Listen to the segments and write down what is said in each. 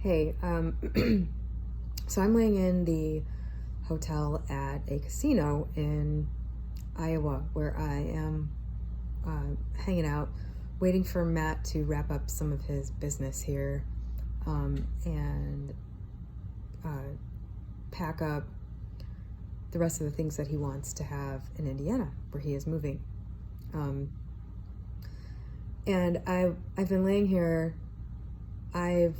Hey, so I'm laying in the hotel at a casino in Iowa where I am hanging out, waiting for Matt to wrap up some of his business here and pack up the rest of the things that he wants to have in Indiana, where he is moving. And I've been laying here. I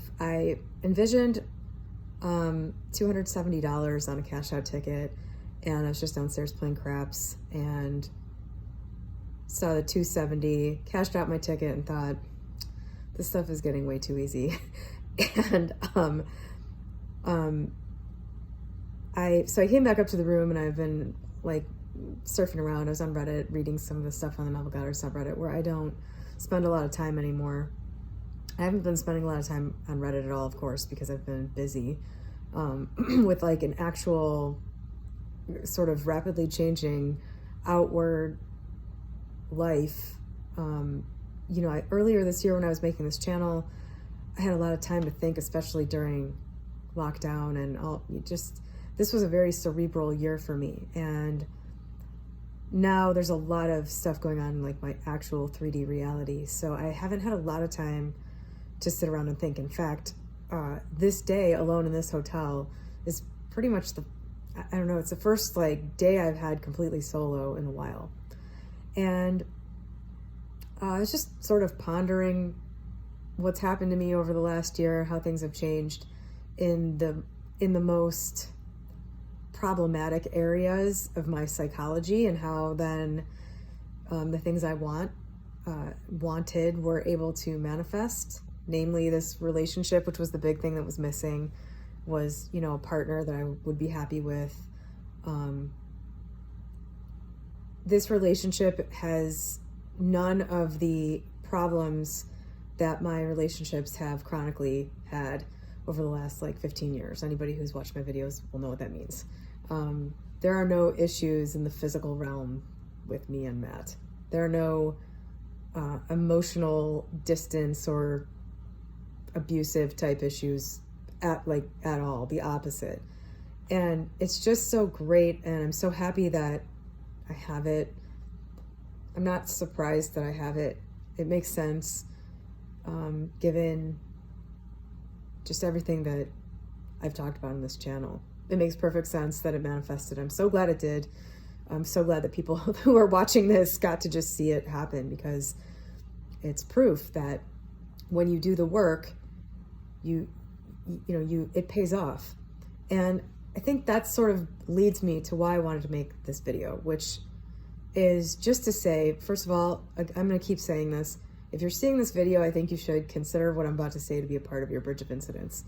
envisioned $270 on a cash out ticket, and I was just downstairs playing craps and saw the 270, cashed out my ticket and thought, this stuff is getting way too easy. And so I came back up to the room, and I've been like surfing around. I was on Reddit reading some of the stuff on the Novel Goddard subreddit, where I don't spend a lot of time anymore. I haven't been spending a lot of time on Reddit at all, of course, because I've been busy with like an actual sort of rapidly changing outward life. Earlier this year when I was making this channel, I had a lot of time to think, especially during lockdown and this was a very cerebral year for me. And now there's a lot of stuff going on in like my actual 3D reality. So I haven't had a lot of time to sit around and think. In fact, this day alone in this hotel is pretty much it's the first like day I've had completely solo in a while. And I was just sort of pondering what's happened to me over the last year, how things have changed in the most problematic areas of my psychology, and how then the things I wanted were able to manifest. Namely, this relationship, which was the big thing that was missing, was, a partner that I would be happy with. This relationship has none of the problems that my relationships have chronically had over the last 15 years. Anybody who's watched my videos will know what that means. There are no issues in the physical realm with me and Matt. There are no emotional distance or abusive type issues at all. The opposite. And it's just so great, and I'm so happy that I have it. I'm not surprised that I have it. It makes sense, given just everything that I've talked about on this channel. It makes perfect sense that it manifested. I'm so glad it did. I'm so glad that people who are watching this got to just see it happen, because it's proof that when you do the work, it pays off. And I think that sort of leads me to why I wanted to make this video, which is just to say, first of all, I'm going to keep saying this. If you're seeing this video, I think you should consider what I'm about to say to be a part of your bridge of incidents.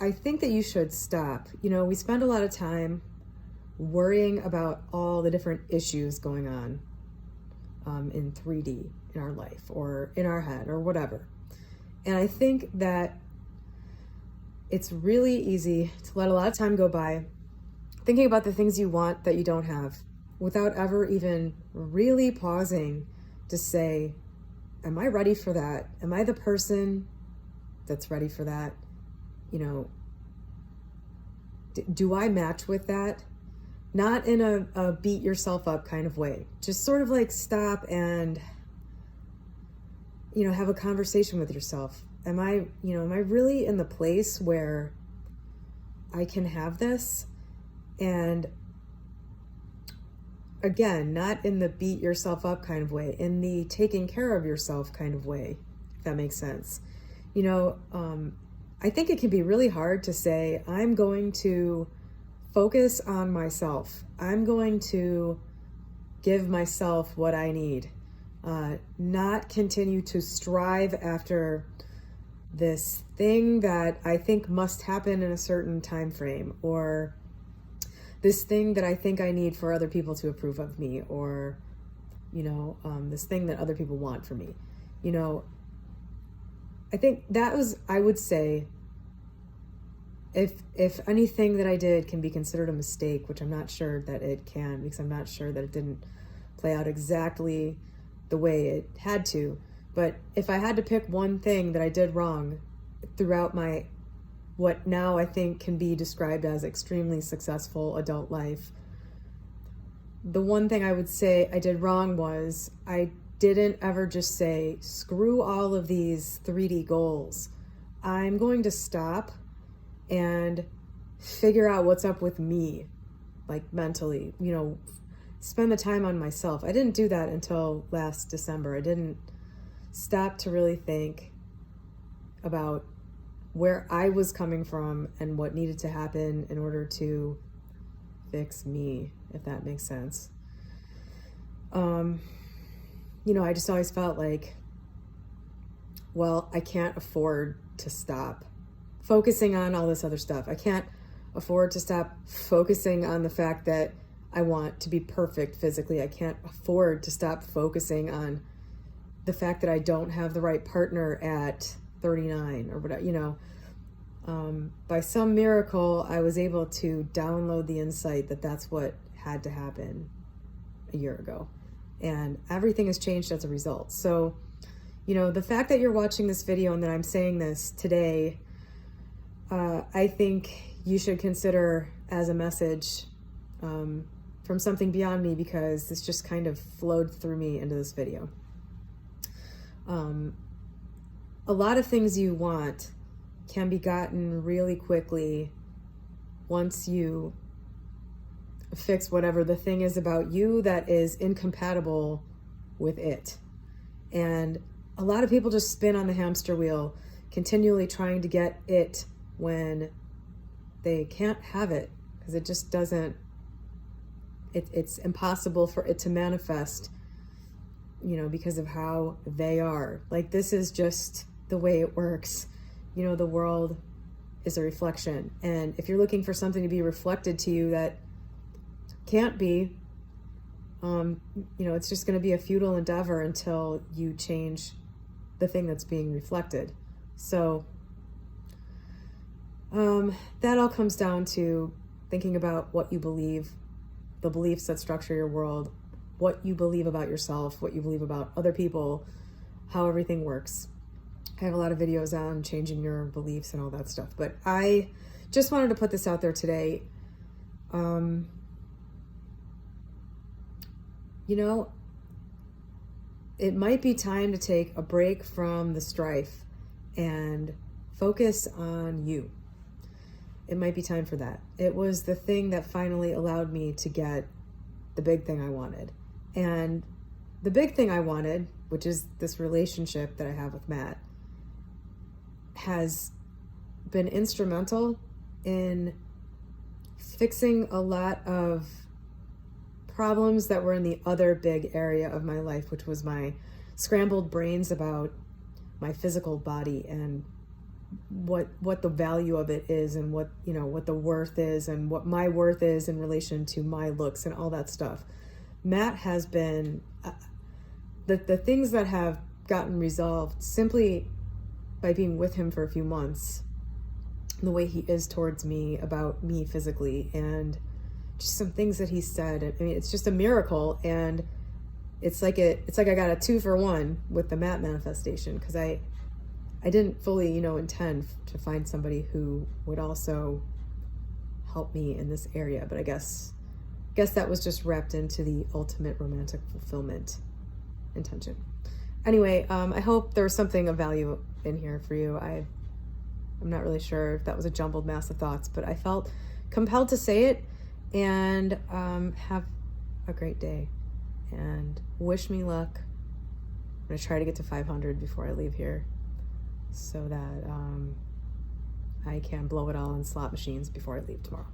I think that you should stop. We spend a lot of time worrying about all the different issues going on in 3D in our life or in our head or whatever. And I think that it's really easy to let a lot of time go by thinking about the things you want that you don't have, without ever even really pausing to say, am I ready for that? Am I the person that's ready for that? Do I match with that? Not in a beat yourself up kind of way. Just sort of stop and, have a conversation with yourself. Am I really in the place where I can have this? And again, not in the beat yourself up kind of way, in the taking care of yourself kind of way, if that makes sense. I think it can be really hard to say, I'm going to focus on myself. I'm going to give myself what I need, not continue to strive after this thing that I think must happen in a certain time frame, or this thing that I think I need for other people to approve of me, or, this thing that other people want from me. I think that was, I would say, if anything that I did can be considered a mistake, which I'm not sure that it can, because I'm not sure that it didn't play out exactly the way it had to, But if I had to pick one thing that I did wrong throughout my, what now I think can be described as extremely successful adult life, the one thing I would say I did wrong was I didn't ever just say, screw all of these 3D goals. I'm going to stop and figure out what's up with me, like mentally, you know, spend the time on myself. I didn't do that until last December. I didn't stop to really think about where I was coming from and what needed to happen in order to fix me, if that makes sense. You know, I just always felt like, well, I can't afford to stop focusing on all this other stuff. I can't afford to stop focusing on the fact that I want to be perfect physically. I can't afford to stop focusing on the fact that I don't have the right partner at 39 or whatever, you know. By some miracle, I was able to download the insight that that's what had to happen a year ago. And everything has changed as a result. So, you know, the fact that you're watching this video and that I'm saying this today, I think you should consider as a message from something beyond me, because this just kind of flowed through me into this video. A lot of things you want can be gotten really quickly once you fix whatever the thing is about you that is incompatible with it. And a lot of people just spin on the hamster wheel, continually trying to get it when they can't have it, because it just doesn't, it's impossible for it to manifest, you know, because of how they are. Like, this is just the way it works. You know, the world is a reflection. And if you're looking for something to be reflected to you that can't be, you know, it's just going to be a futile endeavor until you change the thing that's being reflected. So that all comes down to thinking about what you believe, the beliefs that structure your world, what you believe about yourself, what you believe about other people, how everything works. I have a lot of videos on changing your beliefs and all that stuff, but I just wanted to put this out there today. You know, it might be time to take a break from the strife and focus on you. It might be time for that. It was the thing that finally allowed me to get the big thing I wanted. And the big thing I wanted, which is this relationship that I have with Matt, has been instrumental in fixing a lot of problems that were in the other big area of my life, which was my scrambled brains about my physical body and what the value of it is, and what, you know, what the worth is, and what my worth is in relation to my looks and all that stuff. Matt has been the things that have gotten resolved simply by being with him for a few months, the way he is towards me, about me physically, and just some things that he said. I mean, it's just a miracle. And it's like I got a 2-for-1 with the Matt manifestation, because I didn't fully, you know, intend to find somebody who would also help me in this area. But I guess that was just wrapped into the ultimate romantic fulfillment intention. Anyway, I hope there was something of value in here for you. I'm not really sure if that was a jumbled mass of thoughts, but I felt compelled to say it. And have a great day, and wish me luck. I'm going to try to get to 500 before I leave here, so that I can blow it all in slot machines before I leave tomorrow.